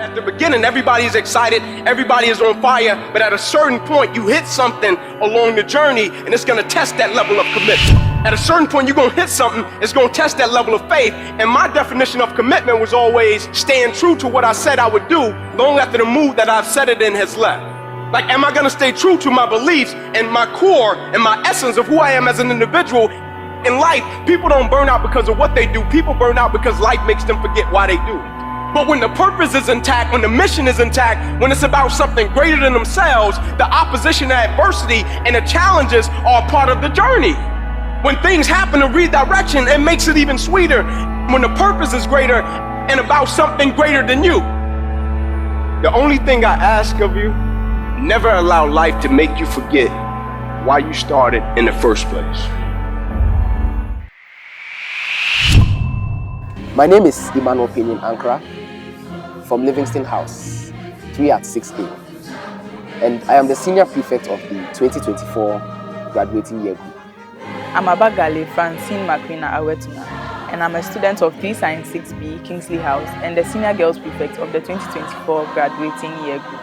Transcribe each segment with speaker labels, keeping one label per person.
Speaker 1: At the beginning, everybody is excited, everybody is on fire, but at a certain point, you hit something along the journey, and it's gonna test that level of commitment. At a certain point, you're gonna hit something, it's gonna test that level of faith, and my definition of commitment was always staying true to what I said I would do long after the mood that I've set it in has left. Like, am I gonna stay true to my beliefs and my core and my essence of who I am as an individual? In life, people don't burn out because of what they do, people burn out because life makes them forget why they do. But when the purpose is intact, when the mission is intact, when it's about something greater than themselves, the opposition, the adversity, and the challenges are part of the journey. When things happen to redirection, it makes it even sweeter. When the purpose is greater and about something greater than you. The only thing I ask of you, never allow life to make you forget why you started in the first place.
Speaker 2: My name is Emmanuel Pinion Ankara from Livingston House, 3 at 6A, and I am the senior prefect of the 2024 graduating year group.
Speaker 3: I'm Abagale Francine Macrina Awetuna, and I'm a student of 3 Science 6B Kingsley House and the senior girls prefect of the 2024 graduating year group.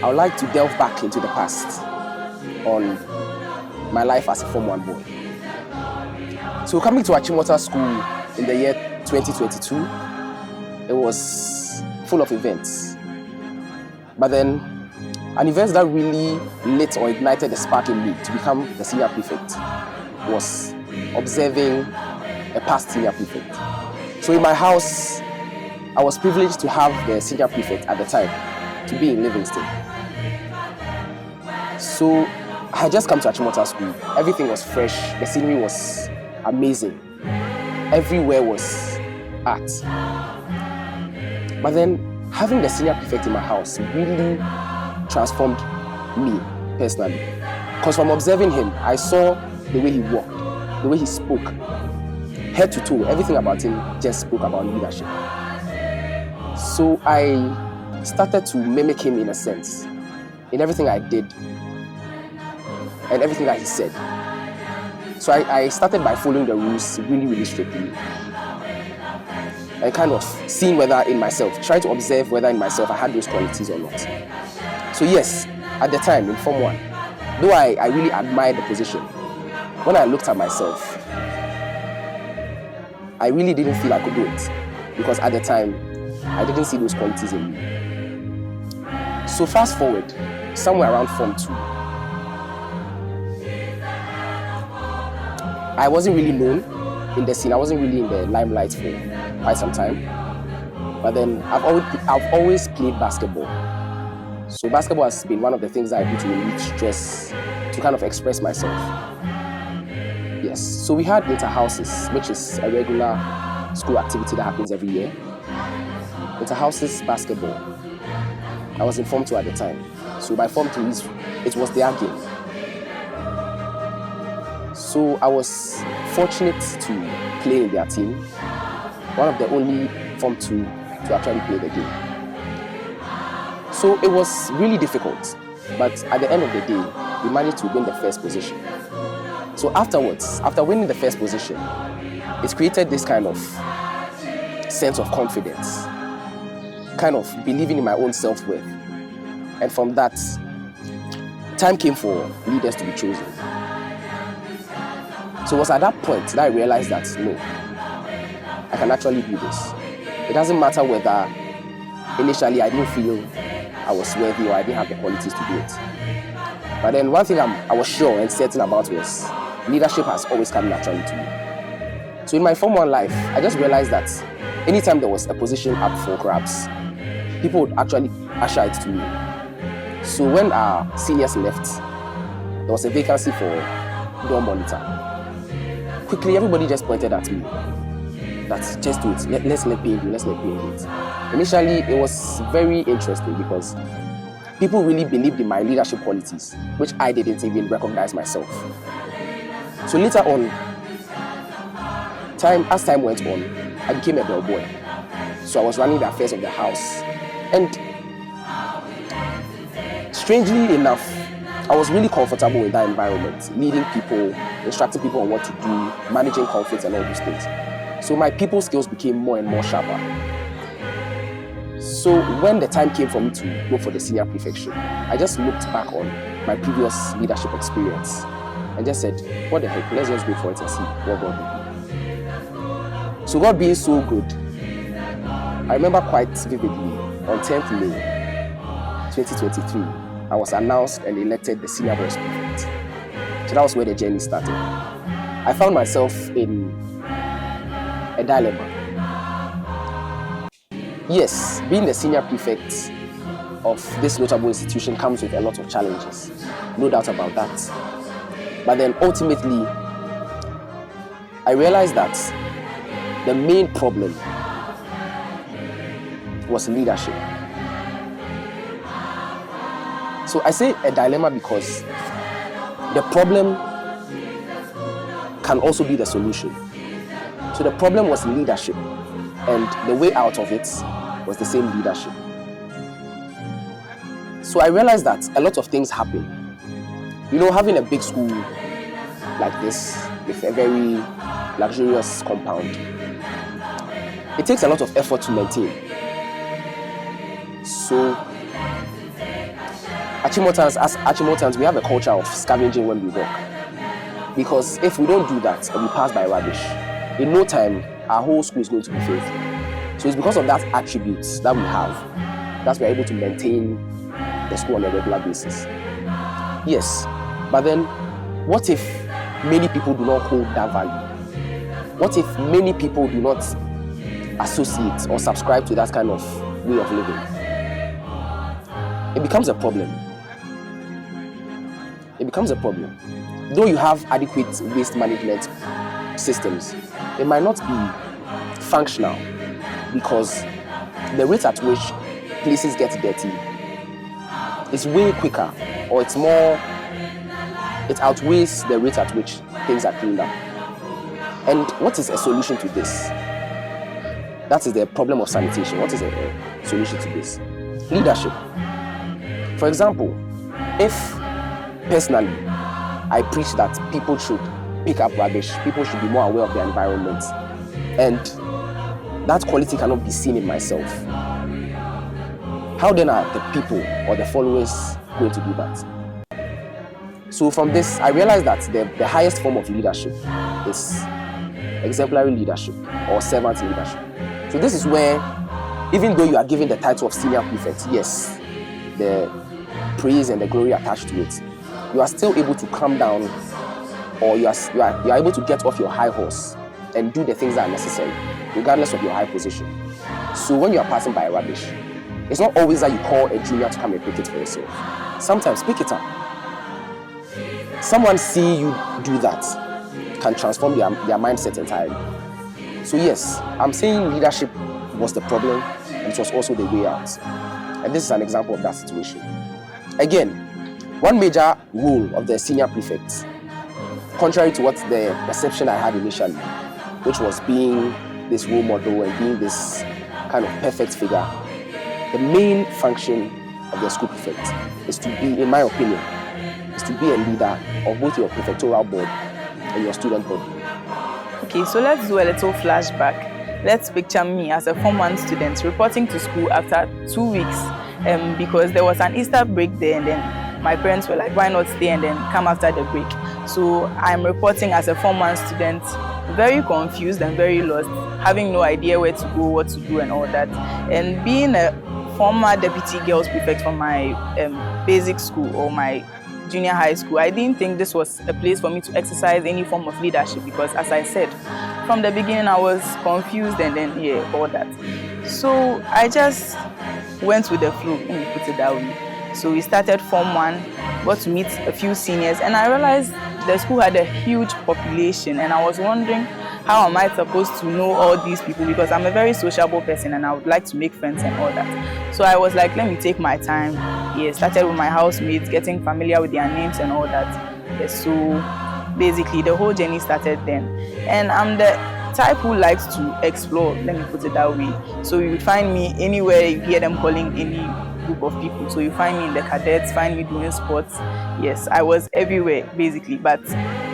Speaker 2: I would like to delve back into the past on my life as a Form 1 boy. So coming to Achimota School in the year 2022, it was full of events. But then, an event that really lit or ignited the spark in me to become the senior prefect was observing a past senior prefect. So in my house, I was privileged to have the senior prefect at the time to be in Livingston. So I had just come to Achimota School. Everything was fresh. The scenery was amazing. Everywhere was art. But then having the senior prefect in my house really transformed me personally. Because from observing him, I saw the way he walked, the way he spoke, head to toe, everything about him just spoke about leadership. So I started to mimic him in a sense, in everything I did and everything that he said. So I started by following the rules really strictly and kind of seeing whether in myself, trying to observe whether in myself I had those qualities or not. So yes, at the time in Form 1, though I really admired the position, when I looked at myself, I really didn't feel I could do it because at the time, I didn't see those qualities in me. So fast forward, somewhere around Form 2, I wasn't really known in the scene. I wasn't really in the limelight for quite some time. But then I've always played basketball. So basketball has been one of the things that I do to relieve stress, to kind of express myself. Yes. So we had inter-houses, which is a regular school activity that happens every year. Inter-houses basketball. I was in Form 2 at the time. So by Form 3, it was their game. So I was fortunate to play in their team, one of the only Form 2 to actually play the game. So it was really difficult, but at the end of the day, we managed to win the first position. So afterwards, after winning the first position, it created this kind of sense of confidence, kind of believing in my own self-worth. And from that, time came for leaders to be chosen. So it was at that point that I realized that, no, I can actually do this. It doesn't matter whether initially I didn't feel I was worthy or I didn't have the qualities to do it. But then one thing I was sure and certain about was leadership has always come naturally to me. So in my Form 1 life, I just realized that anytime there was a position up for grabs, people would actually usher it to me. So when our seniors left, there was a vacancy for door monitor. Quickly, everybody just pointed at me. That's just do it. Let's let Payne do it. Initially, it was very interesting because people really believed in my leadership qualities, which I didn't even recognize myself. So later on, as time went on, I became a bellboy. So I was running the affairs of the house. And strangely enough, I was really comfortable in that environment, leading people, instructing people on what to do, managing conflicts and all those things. So my people skills became more and more sharper. So when the time came for me to go for the senior prefectship, I just looked back on my previous leadership experience and just said, what the heck, let's just go for it and see what God will do. So God being so good, I remember quite vividly on 10th May 2023, I was announced and elected the senior vice prefect. So that was where the journey started. I found myself in a dilemma. Yes, being the senior prefect of this notable institution comes with a lot of challenges, no doubt about that. But then ultimately, I realized that the main problem was leadership. So I say a dilemma because the problem can also be the solution. So the problem was leadership, and the way out of it was the same leadership. So I realized that a lot of things happen. You know, having a big school like this with a very luxurious compound, it takes a lot of effort to maintain. So as Achimotans, we have a culture of scavenging when we walk. Because if we don't do that and we pass by rubbish, in no time, our whole school is going to be filthy. So it's because of that attributes that we have that we're able to maintain the school on a regular basis. Yes, but then what if many people do not hold that value? What if many people do not associate or subscribe to that kind of way of living? It becomes a problem. It becomes a problem. Though you have adequate waste management systems, it might not be functional because the rate at which places get dirty is way quicker, or it outweighs the rate at which things are cleaned up. And what is a solution to this? That is the problem of sanitation. What is a solution to this? Leadership. For example, if personally I preach that people should pick up rubbish, people should be more aware of their environment, and that quality cannot be seen in myself, how then are the people or the followers going to do that? So from this, I realized that the highest form of leadership is exemplary leadership or servant leadership. So this is where, even though you are given the title of senior prefect, yes, the praise and the glory attached to it, you are still able to calm down, or you are able to get off your high horse and do the things that are necessary, regardless of your high position. So when you are passing by rubbish, it's not always that you call a junior to come and pick it for yourself. Sometimes pick it up. Someone see you do that can transform their mindset entirely. So yes, I'm saying leadership was the problem, and it was also the way out. And this is an example of that situation. Again, one major role of the senior prefect, contrary to what the perception I had initially, which was being this role model and being this kind of perfect figure, the main function of the school prefect is to be, in my opinion, is to be a leader of both your prefectorial board and your student body.
Speaker 3: Okay, so let's do a little flashback. Let's picture me as a Form 1 student reporting to school after 2 weeks because there was an Easter break there, and then my parents were like, why not stay and then come after the break? So I'm reporting as a Form 1 student, very confused and very lost, having no idea where to go, what to do and all that. And being a former deputy girls prefect from my basic school or my junior high school, I didn't think this was a place for me to exercise any form of leadership because, as I said, from the beginning I was confused and then all that. So I just went with the flow, let me put it that way. So we started Form 1, got to meet a few seniors, and I realized the school had a huge population, and I was wondering, how am I supposed to know all these people? Because I'm a very sociable person and I would like to make friends and all that. So I was like, let me take my time. Started with my housemates, getting familiar with their names and all that. So basically the whole journey started then. And I'm the type who likes to explore, let me put it that way. So you would find me anywhere you hear them calling any group of people. So you find me in the cadets, find me doing sports. Yes, I was everywhere basically, but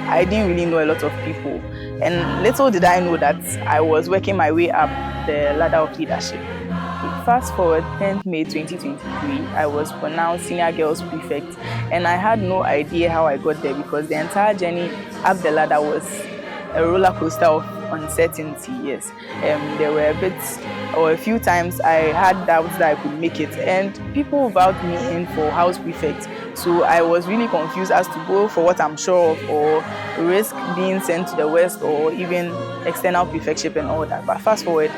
Speaker 3: I didn't really know a lot of people. And little did I know that I was working my way up the ladder of leadership. Fast forward 10th May 2023, I was pronounced Senior Girls Prefect, and I had no idea how I got there because the entire journey up the ladder was a roller coaster of uncertainty. Yes, there were a few times I had doubts that I could make it, and people vowed me in for House Prefect. So I was really confused as to go for what I'm sure of or risk being sent to the West or even external prefectship and all that. But fast forward,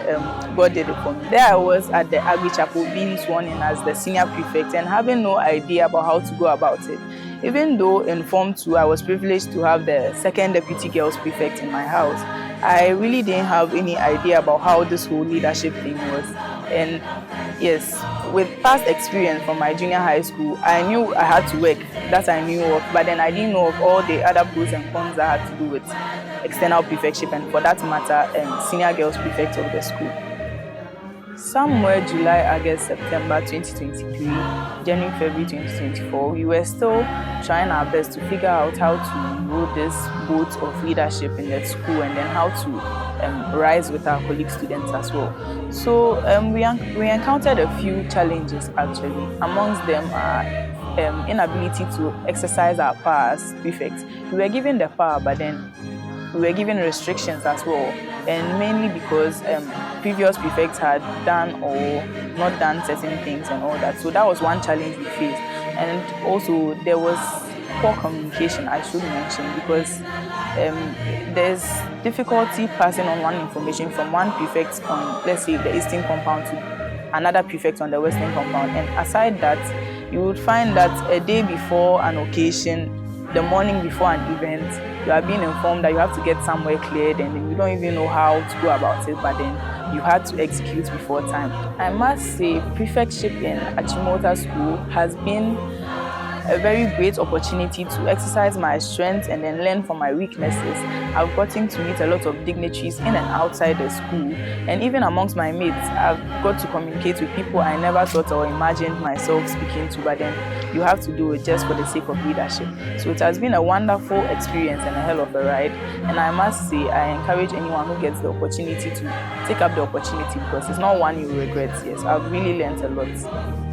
Speaker 3: God did it for me. There I was at the Agri Chapel being sworn in as the senior prefect and having no idea about how to go about it. Even though informed to, I was privileged to have the second deputy girls prefect in my house, I really didn't have any idea about how this whole leadership thing was. And yes, with past experience from my junior high school, I knew I had to work, that I knew of, but then I didn't know of all the other pros and cons that had to do with external prefectship and, for that matter, senior girls prefect of the school. Somewhere July, August, September 2023, January, February 2024, we were still trying our best to figure out how to row this boat of leadership in the school and then how to rise with our colleague students as well. So we encountered a few challenges actually. Amongst them are inability to exercise our power as prefects. We were given the power, but then we were given restrictions as well, and mainly because previous prefects had done or not done certain things and all that. So that was one challenge we faced. And also there was poor communication, I should mention, because there's difficulty passing on one information from one prefect on, let's say, the eastern compound to another prefect on the western compound. And aside that, you would find that a day before an occasion, the morning before an event, you are being informed that you have to get somewhere cleared and then you don't even know how to go about it, but then you had to execute before time. I must say, prefectship in Achimota School has been a very great opportunity to exercise my strengths and then learn from my weaknesses. I've gotten to meet a lot of dignitaries in and outside the school, and even amongst my mates, I've got to communicate with people I never thought or imagined myself speaking to, but then you have to do it just for the sake of leadership. So it has been a wonderful experience and a hell of a ride, and I must say I encourage anyone who gets the opportunity to take up the opportunity because it's not one you regret. Yes, I've really learned a lot.